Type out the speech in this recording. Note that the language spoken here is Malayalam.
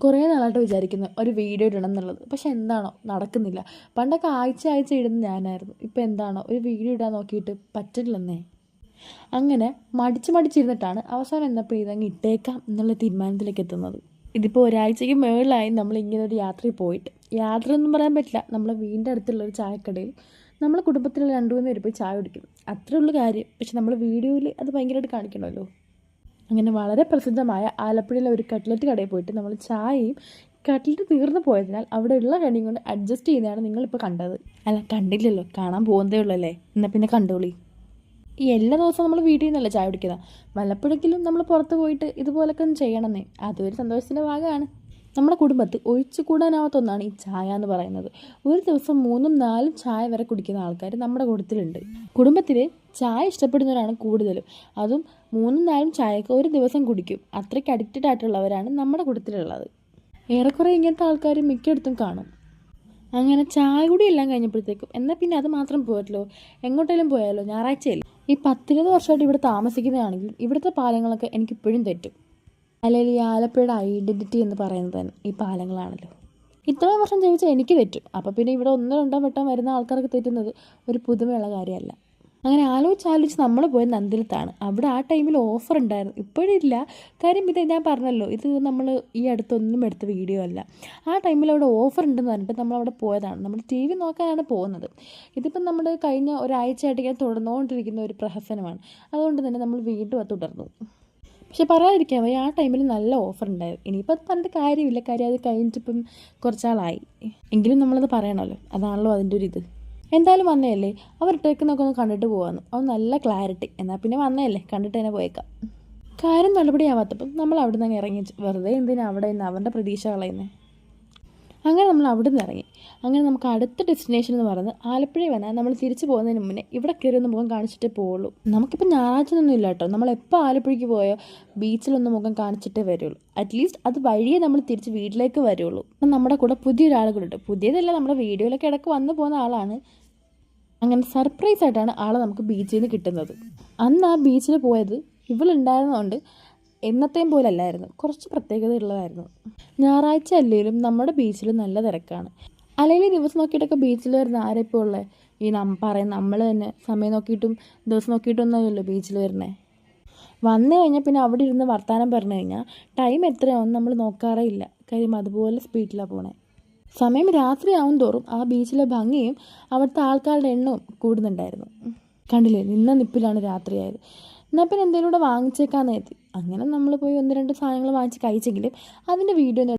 കുറേ നാളായിട്ട് വിചാരിക്കുന്നു ഒരു വീഡിയോ ഇടണം എന്നുള്ളത്. പക്ഷെ എന്താണോ നടക്കുന്നില്ല. പണ്ടൊക്കെ ആഴ്ച ഇടുന്ന ഞാനായിരുന്നു. ഇപ്പം എന്താണോ ഒരു വീഡിയോ ഇടാൻ നോക്കിയിട്ട് പറ്റില്ലെന്നേ. അങ്ങനെ മടിച്ചിരുന്നിട്ടാണ് അവസാനം എന്നപ്പോൾ ഇതങ്ങ് ഇട്ടേക്കാം എന്നുള്ള തീരുമാനത്തിലേക്ക് എത്തുന്നത്. ഇതിപ്പോൾ ഒരാഴ്ചയ്ക്ക് മുകളിലായി നമ്മൾ ഇങ്ങനെ ഒരു യാത്രയിൽ പോയിട്ട്. യാത്ര ഒന്നും പറയാൻ പറ്റില്ല. നമ്മളെ വീടിൻ്റെ അടുത്തുള്ള ഒരു ചായക്കടയിൽ നമ്മളെ കുടുംബത്തിലുള്ള 2-3 പേര് പോയി ചായ കുടിക്കുന്നു. അത്രേ ഉള്ളൂ കാര്യം. പക്ഷെ നമ്മൾ വീഡിയോയിൽ അത് ഭയങ്കരമായിട്ട് കാണിക്കണമല്ലോ. അങ്ങനെ വളരെ പ്രസിദ്ധമായ ആലപ്പുഴയിലെ ഒരു കട്ട്ലറ്റ് കടയിൽ പോയിട്ട് നമ്മൾ ചായയും കട്ട്ലറ്റ് തീർന്നു പോയതിനാൽ അവിടെയുള്ള കടിയും കൊണ്ട് അഡ്ജസ്റ്റ് ചെയ്യുന്നതാണ് നിങ്ങളിപ്പോൾ കണ്ടത്. അല്ല, കണ്ടില്ലല്ലോ, കാണാൻ പോകുന്നതേ ഉള്ളൂ അല്ലേ. എന്നാൽ പിന്നെ കണ്ടോളി. ഈ എല്ലാ ദിവസവും നമ്മൾ വീട്ടിൽ നിന്നല്ല ചായ കുടിക്കുന്നത്. വല്ലപ്പോഴെങ്കിലും നമ്മൾ പുറത്ത് പോയിട്ട് ഇതുപോലൊക്കെ ഒന്ന് ചെയ്യണമെന്നേ. അതൊരു സന്തോഷത്തിൻ്റെ ഭാഗമാണ്. നമ്മുടെ കുടുംബത്തിൽ ഒഴിച്ചുകൂടാനാവാത്ത ഒന്നാണ് ഈ ചായ എന്ന് പറയുന്നത്. ഒരു ദിവസം 3-4 ചായ വരെ കുടിക്കുന്ന ആൾക്കാർ നമ്മുടെ കൂട്ടത്തിലുണ്ട്. കുടുംബത്തിൽ ചായ ഇഷ്ടപ്പെടുന്നവരാണ് കൂടുതലും. അതും 3-4 ചായയൊക്കെ ഒരു ദിവസം കുടിക്കും. അത്രയ്ക്ക് അഡിക്റ്റഡ് ആയിട്ടുള്ളവരാണ് നമ്മുടെ കൂട്ടത്തിലുള്ളത്. ഏറെക്കുറെ ഇങ്ങനത്തെ ആൾക്കാർ മിക്കയിടത്തും കാണും. അങ്ങനെ ചായ കൂടി എല്ലാം കഴിഞ്ഞപ്പോഴത്തേക്കും എന്നാൽ പിന്നെ അത് മാത്രം പോരല്ലോ, എങ്ങോട്ടെങ്കിലും പോയാലോ, ഞായറാഴ്ചയല്ലേ. ഈ 10-20 വർഷമായിട്ട് ഇവിടെ താമസിക്കുന്നതാണെങ്കിൽ ഇവിടുത്തെ പാലങ്ങളൊക്കെ എനിക്കിപ്പോഴും തെറ്റും. അല്ലെങ്കിൽ ഈ ആലപ്പുഴയുടെ ഐഡൻറ്റിറ്റി എന്ന് പറയുന്നത് തന്നെ ഈ പാലങ്ങളാണല്ലോ. ഇത്രയും വർഷം ജീവിച്ചാൽ എനിക്ക് തെറ്റും. അപ്പോൾ പിന്നെ ഇവിടെ 1-2 വട്ടം വരുന്ന ആൾക്കാർക്ക് തെറ്റുന്നത് ഒരു പുതുമയുള്ള കാര്യമല്ല. അങ്ങനെ ആലോചിച്ച് നമ്മൾ പോയത് നന്ദിലത്താണ്. അവിടെ ആ ടൈമിൽ ഓഫർ ഉണ്ടായിരുന്നു. ഇപ്പോഴില്ല. കാര്യം ഇത് ഞാൻ പറഞ്ഞല്ലോ, ഇത് നമ്മൾ ഈ അടുത്തൊന്നും എടുത്ത വീഡിയോ അല്ല. ആ ടൈമിൽ അവിടെ ഓഫർ ഉണ്ടെന്ന് പറഞ്ഞിട്ട് നമ്മളവിടെ പോയതാണ്. നമ്മൾ TV നോക്കാനാണ് പോകുന്നത്. ഇതിപ്പം നമ്മൾ കഴിഞ്ഞ ഒരാഴ്ചയായിട്ട് ഇങ്ങനെ തുടർന്നുകൊണ്ടിരിക്കുന്ന ഒരു പ്രഹസനമാണ്. അതുകൊണ്ട് തന്നെ നമ്മൾ വീണ്ടും അത് തുടർന്നു. പക്ഷെ പറയാതിരിക്കാൻ വയ്യ, ആ ടൈമിൽ നല്ല ഓഫർ ഉണ്ടായിരുന്നു. ഇനിയിപ്പോൾ അത് പറഞ്ഞിട്ട് കാര്യമില്ല. കാര്യം അത് കഴിഞ്ഞിട്ടിപ്പം കുറച്ചാളായി. എങ്കിലും നമ്മളത് പറയണമല്ലോ, അതാണല്ലോ അതിൻ്റെ ഒരു ഇത്. എന്തായാലും വന്നതല്ലേ, അവരിട്ടേക്കുന്നൊക്കെ ഒന്ന് കണ്ടിട്ട് പോകാമെന്ന്. അത് നല്ല ക്ലാരിറ്റി. എന്നാൽ പിന്നെ വന്നതല്ലേ, കണ്ടിട്ട് തന്നെ പോയേക്കാം. കാര്യം നടപടിയാവാത്തപ്പം നമ്മൾ അവിടെ നിന്ന് ഇറങ്ങി. വെറുതെ എന്തിനാ അവിടെ നിന്ന് അവരുടെ പ്രതീക്ഷ കളയുന്നത്. അങ്ങനെ നമ്മൾ അവിടെ നിന്ന് ഇറങ്ങി. അങ്ങനെ നമുക്ക് അടുത്ത ഡെസ്റ്റിനേഷൻ എന്ന് പറയുന്നത് ആലപ്പുഴയിൽ വന്നാൽ നമ്മൾ തിരിച്ചു പോകുന്നതിന് മുന്നേ ഇവിടെ കയറി ഒന്ന് മുഖം കാണിച്ചിട്ടേ പോവുള്ളൂ. നമുക്കിപ്പോൾ ഞായറാഴ്ചയൊന്നും ഇല്ല കേട്ടോ. നമ്മളെപ്പോൾ ആലപ്പുഴയ്ക്ക് പോയോ ബീച്ചിലൊന്ന് മുഖം കാണിച്ചിട്ടേ വരുള്ളൂ. അറ്റ്ലീസ്റ്റ് അത് വഴിയേ നമ്മൾ തിരിച്ച് വീട്ടിലേക്ക് വരുള്ളൂ. നമ്മുടെ കൂടെ പുതിയൊരാൾ കൂടെ ഉണ്ട്. പുതിയതല്ല, നമ്മുടെ വീഡിയോയിലൊക്കെ ഇടയ്ക്ക് വന്നു പോകുന്ന ആളാണ്. അങ്ങനെ സർപ്രൈസ് ആയിട്ടാണ് ആളെ നമുക്ക് ബീച്ചിൽ നിന്ന് കിട്ടുന്നത്. അന്ന് ആ ബീച്ചിൽ പോയത് ഇവളുണ്ടായിരുന്നതുകൊണ്ട് എന്നത്തെയും പോലെ അല്ലായിരുന്നു, കുറച്ച് പ്രത്യേകത ഉള്ളതായിരുന്നു. ഞായറാഴ്ച അല്ലെങ്കിലും നമ്മുടെ ബീച്ചിൽ നല്ല തിരക്കാണ്. അല്ലെങ്കിൽ ദിവസം നോക്കിയിട്ടൊക്കെ ബീച്ചിൽ വരുന്ന ആരെപ്പോൾ ഉള്ളത്? ഈ നമ്മൾ തന്നെ സമയം നോക്കിയിട്ടും ദിവസം നോക്കിയിട്ടൊന്നുമല്ലോ ബീച്ചിൽ വരുന്നത്. വന്നു കഴിഞ്ഞാൽ പിന്നെ അവിടെ ഇരുന്ന് വർത്തമാനം പറഞ്ഞു കഴിഞ്ഞാൽ ടൈം എത്രയാവും നമ്മൾ നോക്കാറേ ഇല്ല. കാര്യം അതുപോലെ സ്പീഡിലാണ് പോണേ. സമയം രാത്രിയാവും തോറും ആ ബീച്ചിലെ ഭംഗിയും അവിടുത്തെ ആൾക്കാരുടെ എണ്ണവും കൂടുന്നുണ്ടായിരുന്നു. കണ്ടില്ലേ, നിന്ന നിപ്പിലാണ് രാത്രിയായത്. എന്നാൽ പിന്നെ എന്തെങ്കിലും കൂടെ വാങ്ങിച്ചേക്കാന്ന് കരുതി. അങ്ങനെ നമ്മൾ പോയി 1-2 സാധനങ്ങൾ വാങ്ങിച്ച് കഴിച്ചെങ്കിലും അതിൻ്റെ വീഡിയോ